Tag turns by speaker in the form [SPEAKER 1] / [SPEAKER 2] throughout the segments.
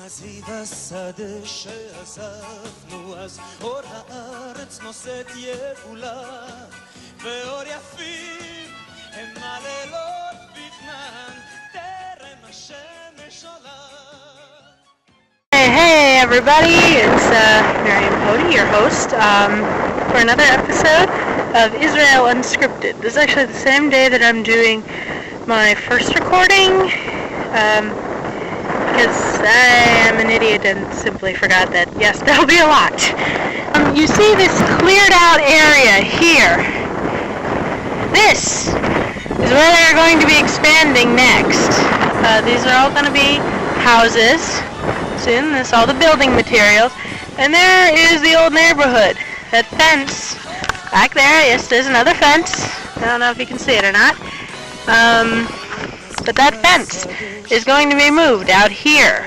[SPEAKER 1] חזית השדה שאספנו אז אור הארץ נושאת יבולה ואור יפים הם הלילות בפנן טרם השמש עולה.
[SPEAKER 2] Hey everybody, it's Miriam Pody, your host, for another episode of Israel Unscripted. This is actually the same day that I'm doing my first recording, because I am an idiot and simply forgot that, yes, there'll be a lot. You see this cleared out area here. This is where they're going to be expanding next. These are all going to be houses soon. This is all the building materials. And there is the old neighborhood. That fence back there, yes, there's another fence. I don't know if you can see it or not. But that fence is going to be moved out here.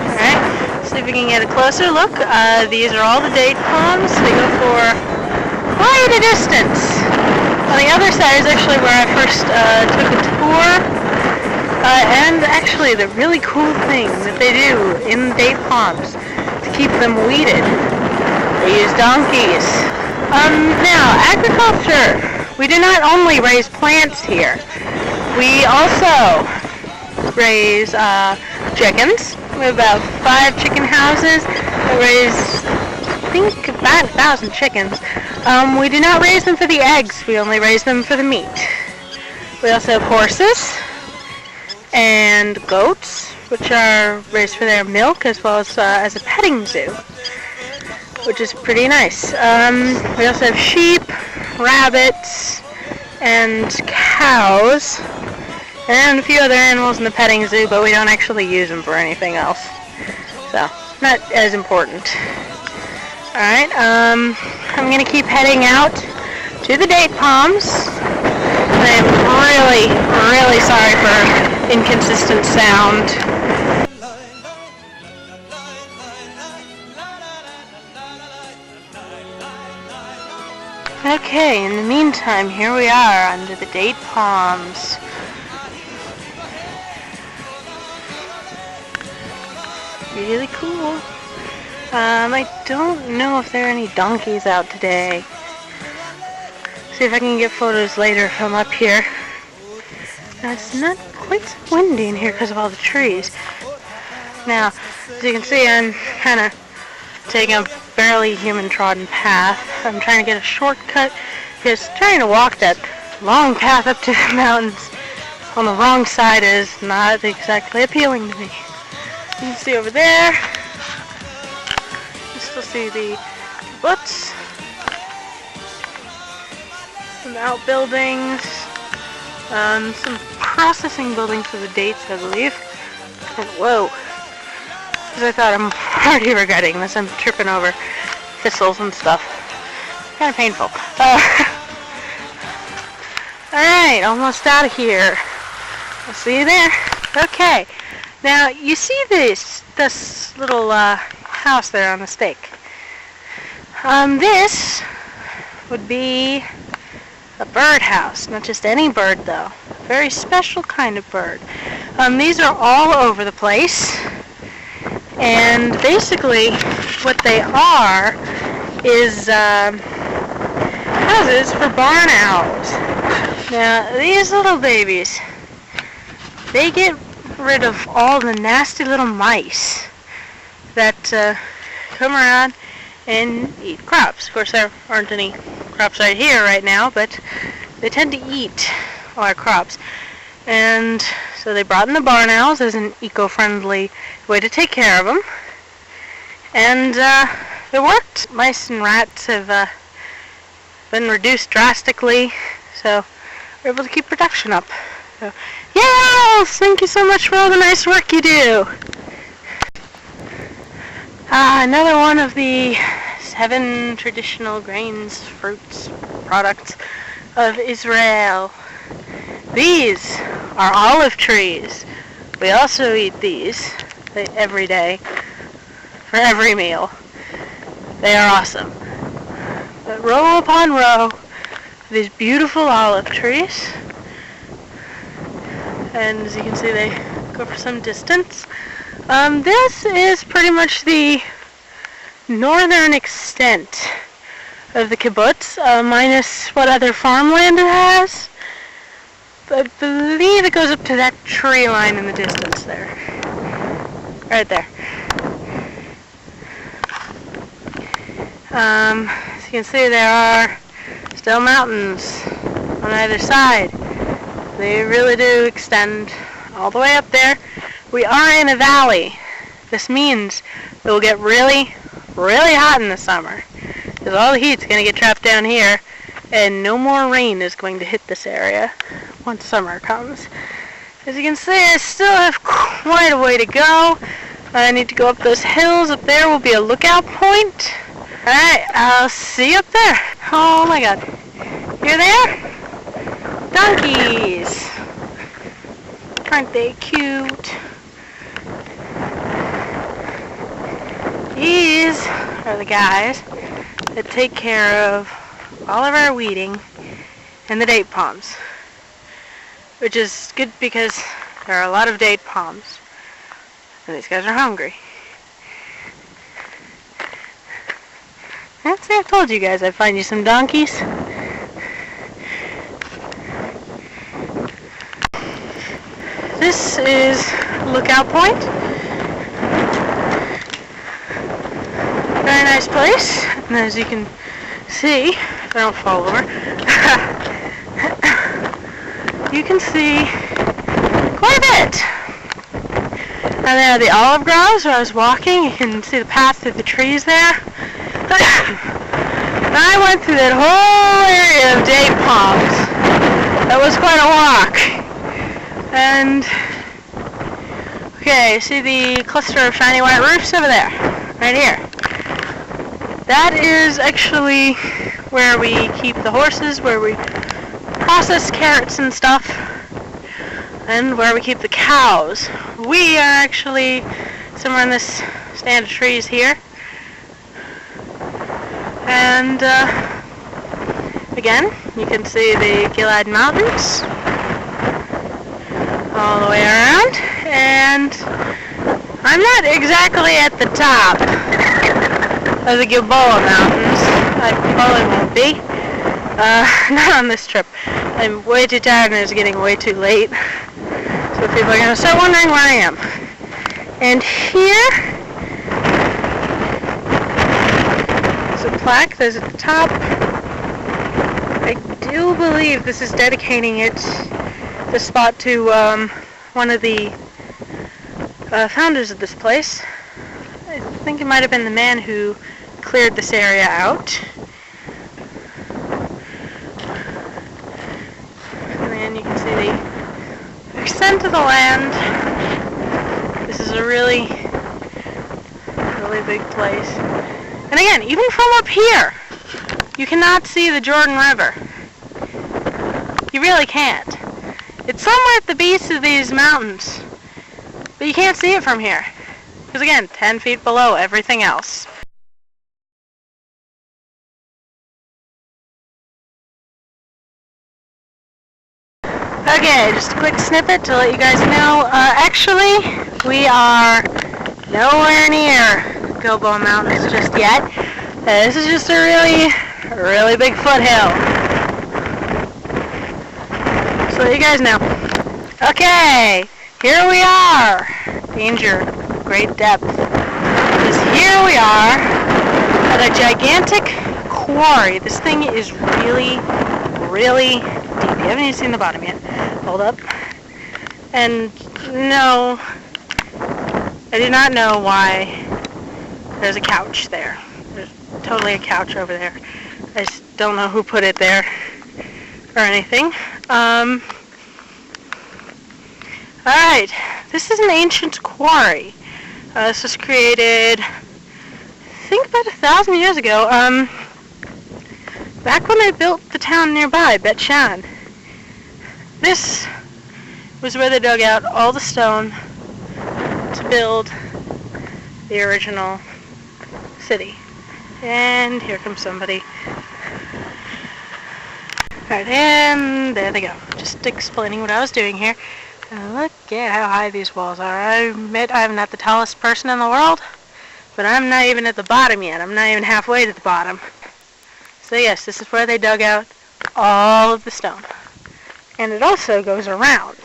[SPEAKER 2] Alright, see if we can get a closer look. These are all the date palms. They go for quite a distance. On the other side is actually where I first took a tour. And actually the really cool thing that they do in date palms to keep them weeded, they use donkeys. Now, agriculture. We do not only raise plants here. We also raise chickens. We have about 5 chicken houses that raise, I think, about 1,000 chickens. We do not raise them for the eggs. We only raise them for the meat. We also have horses and goats, which are raised for their milk, as well as a petting zoo, which is pretty nice. We also have sheep, rabbits, and cows, and a few other animals in the petting zoo, but we don't actually use them for anything else, so not as important. Alright, I'm going to keep heading out to the date palms. I'm really, really sorry for inconsistent sound. Okay, in the meantime, here we are under the date palms. Really cool. I don't know if there are any donkeys out today. See if I can get photos later if I'm up here. Now, it's not quite so windy in here because of all the trees. Now, as you can see, I'm kind of taking a barely human-trodden path. I'm trying to get a shortcut because trying to walk that long path up to the mountains on the wrong side is not exactly appealing to me. You can see over there, you still see the kibbutz, some outbuildings, some processing buildings for the dates, I believe. And whoa, because I thought I'm already regretting this. I'm tripping over thistles and stuff. Kind of painful. Alright, almost out of here. I'll see you there. Okay. Now, you see this little house there on the stake. This would be a birdhouse. Not just any bird, though. A very special kind of bird. These are all over the place. And basically, what they are is houses for barn owls. Now, these little babies, they get rid of all the nasty little mice that come around and eat crops. Of course, there aren't any crops right here right now, but they tend to eat all our crops. And so they brought in the barn owls as an eco-friendly way to take care of them. And it worked. Mice and rats have been reduced drastically, so we're able to keep production up. So, yes! Thank you so much for all the nice work you do. Another one of the 7 traditional grains, fruits, products of Israel. These are olive trees. We also eat these every day for every meal. They are awesome. But row upon row, these beautiful olive trees. And as you can see, they go for some distance. This is pretty much the northern extent of the kibbutz, minus what other farmland it has. I believe it goes up to that tree line in the distance there. Right there. As you can see, there are still mountains on either side. They really do extend all the way up there. We are in a valley. This means it will get really, really hot in the summer, because all the heat's going to get trapped down here, and no more rain is going to hit this area once summer comes. As you can see, I still have quite a way to go. I need to go up those hills. Up there will be a lookout point. Alright, I'll see you up there. Oh my god. You're there? Donkeys! Aren't they cute? These are the guys that take care of all of our weeding and the date palms, which is good because there are a lot of date palms and these guys are hungry. See, I told you guys I'd find you some donkeys. This is Lookout Point. Very nice place, and as you can see, if I don't fall over, you can see quite a bit. And there are the olive groves where I was walking. You can see the path through the trees there. And I went through that whole area of date palms. That was quite a walk. And, okay, see the cluster of shiny white roofs over there? Right here. That is actually where we keep the horses, where we process carrots and stuff, and where we keep the cows. We are actually somewhere in this stand of trees here. And again, you can see the Gil'ead Mountains all the way around. And I'm not exactly at the top of the Gilboa Mountains. I probably won't be. Not on this trip. I'm way too tired and it's getting way too late. So people are going to start wondering where I am. And here, there's a plaque that's at the top. I do believe this is dedicating the spot to one of the founders of this place. I think it might have been the man who cleared this area out. And then you can see the extent of the land. This is a really, really big place. And again, even from up here, you cannot see the Jordan River. You really can't. It's somewhere at the base of these mountains, but you can't see it from here. Because again, 10 feet below everything else. Okay, just a quick snippet to let you guys know. Actually, we are nowhere near Gilboa Mountains just yet. This is just a really big foothill. So let you guys know. Okay, here we are. Danger, great depth. Because here we are at a gigantic quarry. This thing is really deep. You haven't even seen the bottom yet. Hold up. And no, I do not know why there's a couch there. There's totally a couch over there. I just don't know who put it there or anything. Alright, this is an ancient quarry. This was created, I think, about 1,000 years ago. Back when I built the town nearby, Bet Shan. This was where they dug out all the stone to build the original city. And here comes somebody. Alright, and there they go. Just explaining what I was doing here. And look at how high these walls are. I admit I'm not the tallest person in the world, but I'm not even at the bottom yet. I'm not even halfway to the bottom. So yes, this is where they dug out all of the stone. And it also goes around.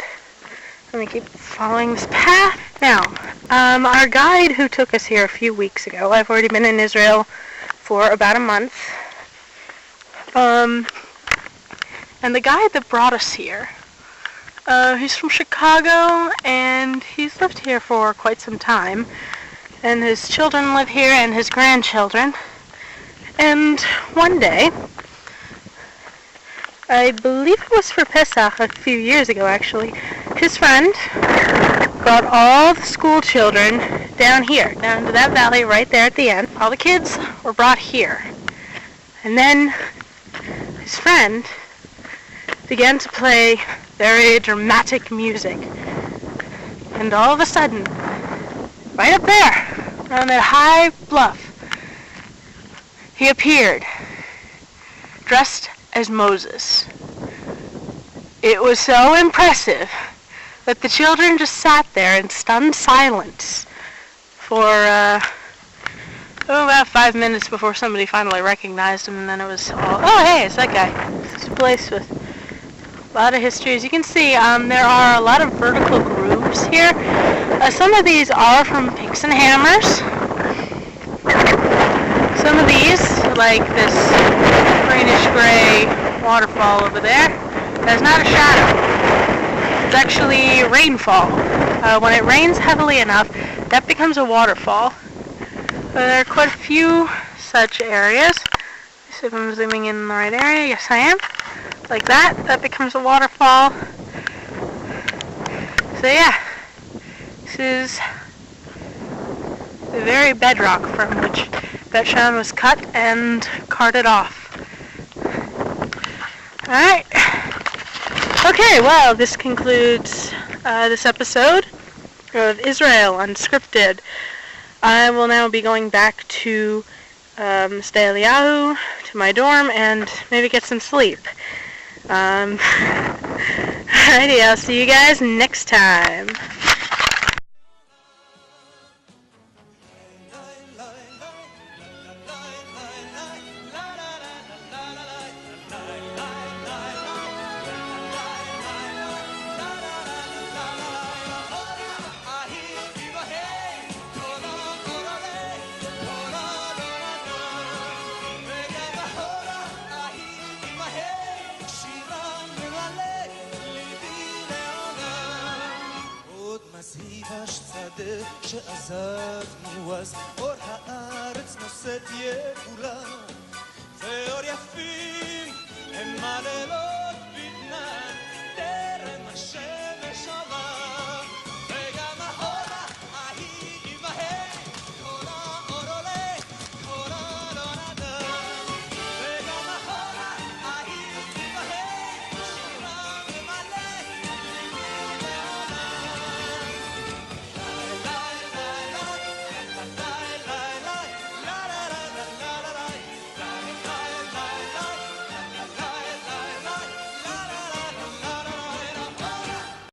[SPEAKER 2] Let me keep following this path. Now, our guide who took us here a few weeks ago, I've already been in Israel for about a month, and the guide that brought us here, he's from Chicago, and he's lived here for quite some time, and his children live here, and his grandchildren. And one day, I believe it was for Pesach a few years ago actually, his friend brought all the school children down here, down to that valley right there at the end. All the kids were brought here. And then his friend began to play very dramatic music. And all of a sudden, right up there, on that high bluff, he appeared, dressed as Moses. It was so impressive that the children just sat there in stunned silence for about 5 minutes before somebody finally recognized him, and then it was all, oh hey, it's that guy. It's a place with a lot of history. As you can see, there are a lot of vertical grooves here. Some of these are from picks and hammers. Some of these, like this greenish-gray waterfall over there, that's not a shadow. It's actually rainfall. When it rains heavily enough, that becomes a waterfall. There are quite a few such areas. Let's see if I'm zooming in the right area. Yes, I am. Like that. That becomes a waterfall. So yeah, this is the very bedrock from which Bet-Shan was cut and carted off. Alright. Okay, well, this concludes this episode of Israel Unscripted. I will now be going back to Stay Eliyahu, to my dorm, and maybe get some sleep. Alrighty, I'll see you guys next time.
[SPEAKER 1] שעזבנו אז אור הארץ נושאת יבולה